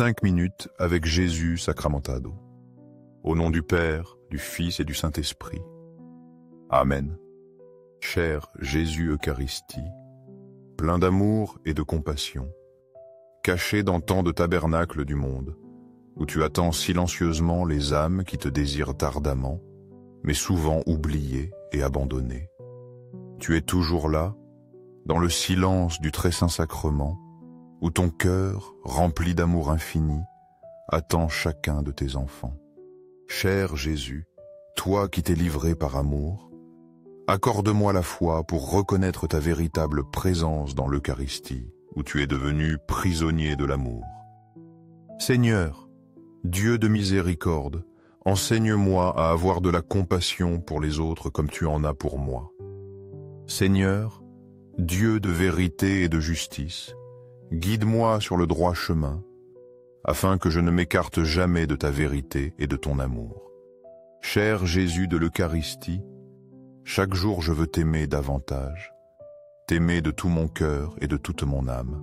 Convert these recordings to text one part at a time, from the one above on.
5 minutes avec Jésus Sacramentado. Au nom du Père, du Fils et du Saint-Esprit. Amen. Cher Jésus Eucharistie, plein d'amour et de compassion, caché dans tant de tabernacles du monde, où tu attends silencieusement les âmes qui te désirent ardemment, mais souvent oubliées et abandonnées. Tu es toujours là, dans le silence du très saint sacrement, où ton cœur, rempli d'amour infini, attend chacun de tes enfants. Cher Jésus, toi qui t'es livré par amour, accorde-moi la foi pour reconnaître ta véritable présence dans l'Eucharistie, où tu es devenu prisonnier de l'amour. Seigneur, Dieu de miséricorde, enseigne-moi à avoir de la compassion pour les autres comme tu en as pour moi. Seigneur, Dieu de vérité et de justice, guide-moi sur le droit chemin, afin que je ne m'écarte jamais de ta vérité et de ton amour. Cher Jésus de l'Eucharistie, chaque jour je veux t'aimer davantage, t'aimer de tout mon cœur et de toute mon âme,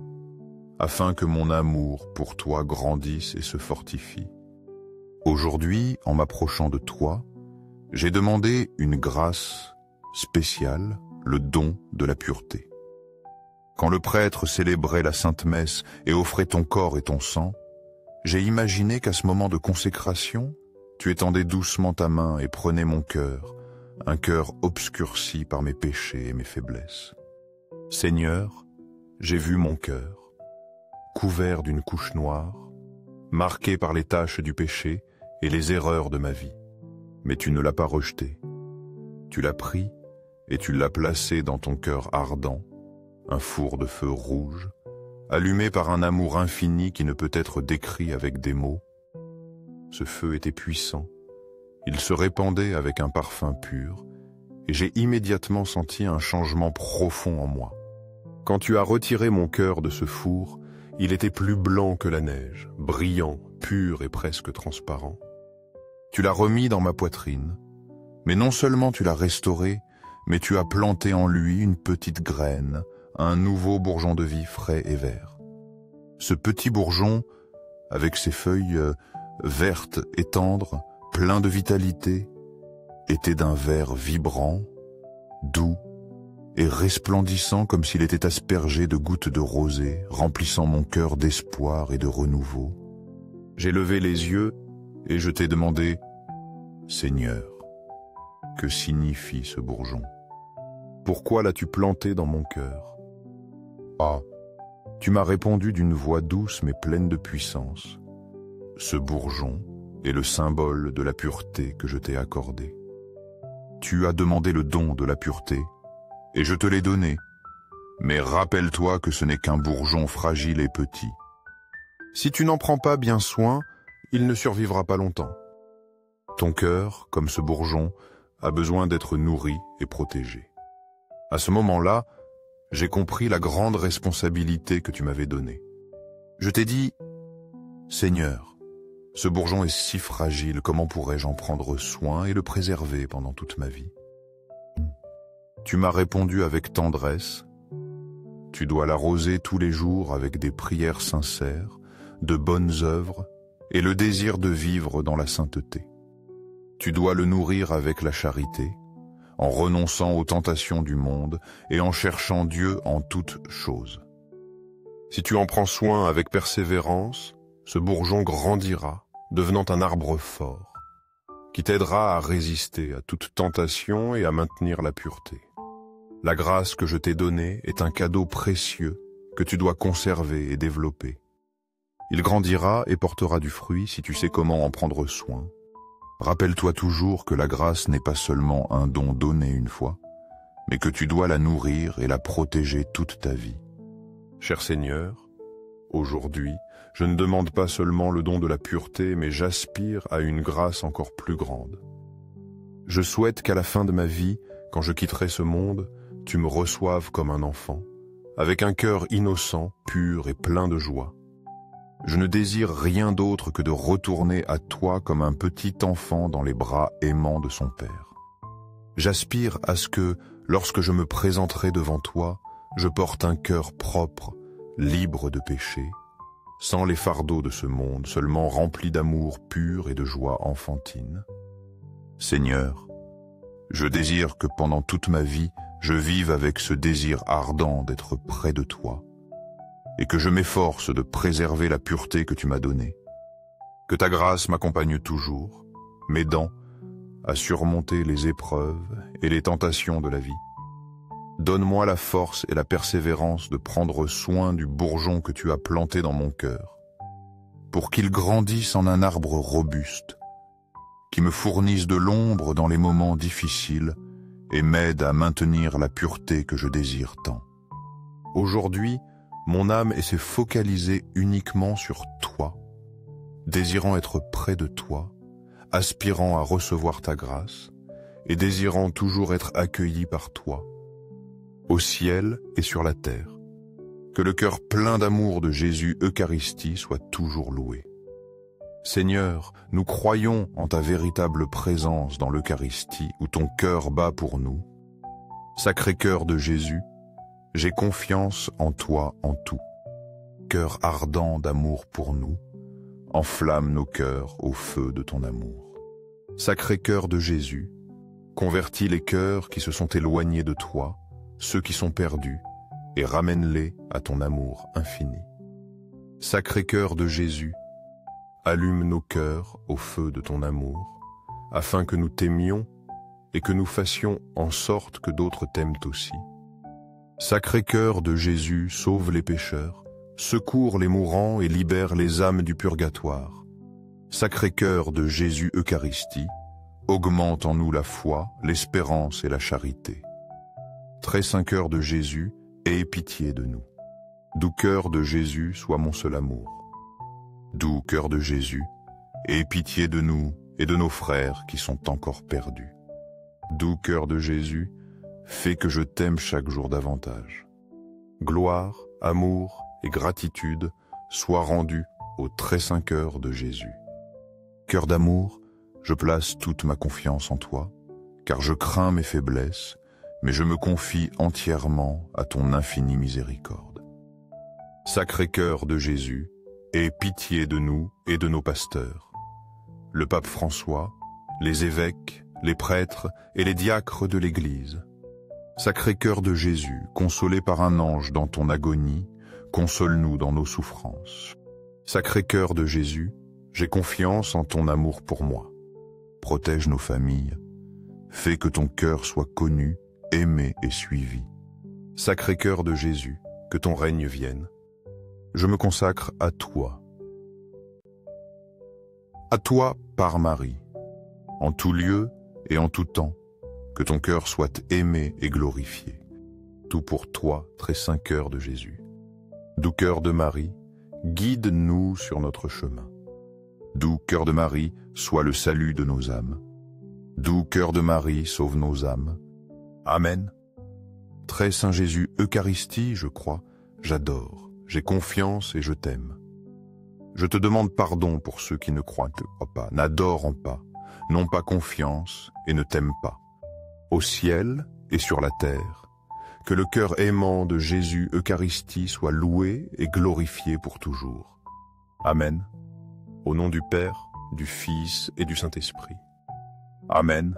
afin que mon amour pour toi grandisse et se fortifie. Aujourd'hui, en m'approchant de toi, j'ai demandé une grâce spéciale, le don de la pureté. Quand le prêtre célébrait la Sainte Messe et offrait ton corps et ton sang, j'ai imaginé qu'à ce moment de consécration, tu étendais doucement ta main et prenais mon cœur, un cœur obscurci par mes péchés et mes faiblesses. Seigneur, j'ai vu mon cœur, couvert d'une couche noire, marqué par les taches du péché et les erreurs de ma vie. Mais tu ne l'as pas rejeté. Tu l'as pris et tu l'as placé dans ton cœur ardent, un four de feu rouge, allumé par un amour infini qui ne peut être décrit avec des mots. Ce feu était puissant, il se répandait avec un parfum pur, et j'ai immédiatement senti un changement profond en moi. Quand tu as retiré mon cœur de ce four, il était plus blanc que la neige, brillant, pur et presque transparent. Tu l'as remis dans ma poitrine, mais non seulement tu l'as restauré, mais tu as planté en lui une petite graine, un nouveau bourgeon de vie frais et vert. Ce petit bourgeon, avec ses feuilles vertes et tendres, plein de vitalité, était d'un vert vibrant, doux et resplendissant comme s'il était aspergé de gouttes de rosée, remplissant mon cœur d'espoir et de renouveau. J'ai levé les yeux et je t'ai demandé, Seigneur, que signifie ce bourgeon? Pourquoi l'as-tu planté dans mon cœur? Ah, tu m'as répondu d'une voix douce mais pleine de puissance. Ce bourgeon est le symbole de la pureté que je t'ai accordée. Tu as demandé le don de la pureté, et je te l'ai donné. Mais rappelle-toi que ce n'est qu'un bourgeon fragile et petit. Si tu n'en prends pas bien soin, il ne survivra pas longtemps. Ton cœur, comme ce bourgeon, a besoin d'être nourri et protégé. À ce moment-là, j'ai compris la grande responsabilité que tu m'avais donnée. Je t'ai dit, Seigneur, ce bourgeon est si fragile, comment pourrais-je en prendre soin et le préserver pendant toute ma vie? Tu m'as répondu avec tendresse, tu dois l'arroser tous les jours avec des prières sincères, de bonnes œuvres et le désir de vivre dans la sainteté. Tu dois le nourrir avec la charité, en renonçant aux tentations du monde et en cherchant Dieu en toutes choses. Si tu en prends soin avec persévérance, ce bourgeon grandira, devenant un arbre fort, qui t'aidera à résister à toute tentation et à maintenir la pureté. La grâce que je t'ai donnée est un cadeau précieux que tu dois conserver et développer. Il grandira et portera du fruit si tu sais comment en prendre soin. Rappelle-toi toujours que la grâce n'est pas seulement un don donné une fois, mais que tu dois la nourrir et la protéger toute ta vie. Cher Seigneur, aujourd'hui, je ne demande pas seulement le don de la pureté, mais j'aspire à une grâce encore plus grande. Je souhaite qu'à la fin de ma vie, quand je quitterai ce monde, tu me reçoives comme un enfant, avec un cœur innocent, pur et plein de joie. Je ne désire rien d'autre que de retourner à toi comme un petit enfant dans les bras aimants de son père. J'aspire à ce que, lorsque je me présenterai devant toi, je porte un cœur propre, libre de péché, sans les fardeaux de ce monde, seulement rempli d'amour pur et de joie enfantine. Seigneur, je désire que pendant toute ma vie, je vive avec ce désir ardent d'être près de toi, et que je m'efforce de préserver la pureté que tu m'as donnée. Que ta grâce m'accompagne toujours, m'aidant à surmonter les épreuves et les tentations de la vie. Donne-moi la force et la persévérance de prendre soin du bourgeon que tu as planté dans mon cœur, pour qu'il grandisse en un arbre robuste, qui me fournisse de l'ombre dans les moments difficiles et m'aide à maintenir la pureté que je désire tant. Aujourd'hui, mon âme s'est focalisée uniquement sur toi, désirant être près de toi, aspirant à recevoir ta grâce et désirant toujours être accueilli par toi, au ciel et sur la terre. Que le cœur plein d'amour de Jésus Eucharistie soit toujours loué. Seigneur, nous croyons en ta véritable présence dans l'Eucharistie où ton cœur bat pour nous. Sacré-Cœur de Jésus, j'ai confiance en toi en tout. Cœur ardent d'amour pour nous, enflamme nos cœurs au feu de ton amour. Sacré-Cœur de Jésus, convertis les cœurs qui se sont éloignés de toi, ceux qui sont perdus, et ramène-les à ton amour infini. Sacré-Cœur de Jésus, allume nos cœurs au feu de ton amour, afin que nous t'aimions et que nous fassions en sorte que d'autres t'aiment aussi. Sacré-Cœur de Jésus, sauve les pécheurs, secours les mourants et libère les âmes du purgatoire. Sacré-Cœur de Jésus Eucharistie, augmente en nous la foi, l'espérance et la charité. Très saint cœur de Jésus, aie pitié de nous. Doux cœur de Jésus, sois mon seul amour. Doux cœur de Jésus, aie pitié de nous et de nos frères qui sont encore perdus. Doux cœur de Jésus, fais que je t'aime chaque jour davantage. Gloire, amour et gratitude soient rendus au très saint cœur de Jésus. Cœur d'amour, je place toute ma confiance en toi, car je crains mes faiblesses, mais je me confie entièrement à ton infinie miséricorde. Sacré cœur de Jésus, aie pitié de nous et de nos pasteurs. Le pape François, les évêques, les prêtres et les diacres de l'Église. Sacré cœur de Jésus, consolé par un ange dans ton agonie, console-nous dans nos souffrances. Sacré cœur de Jésus, j'ai confiance en ton amour pour moi. Protège nos familles, fais que ton cœur soit connu, aimé et suivi. Sacré cœur de Jésus, que ton règne vienne. Je me consacre à toi. À toi par Marie, en tout lieu et en tout temps, que ton cœur soit aimé et glorifié. Tout pour toi, très saint cœur de Jésus. Doux cœur de Marie, guide-nous sur notre chemin. Doux cœur de Marie, sois le salut de nos âmes. Doux cœur de Marie, sauve nos âmes. Amen. Très saint Jésus Eucharistie, je crois, j'adore, j'ai confiance et je t'aime. Je te demande pardon pour ceux qui ne croient pas, n'adorent pas, n'ont pas confiance et ne t'aiment pas. Au ciel et sur la terre, que le cœur aimant de Jésus Eucharistie soit loué et glorifié pour toujours. Amen. Au nom du Père, du Fils et du Saint-Esprit. Amen.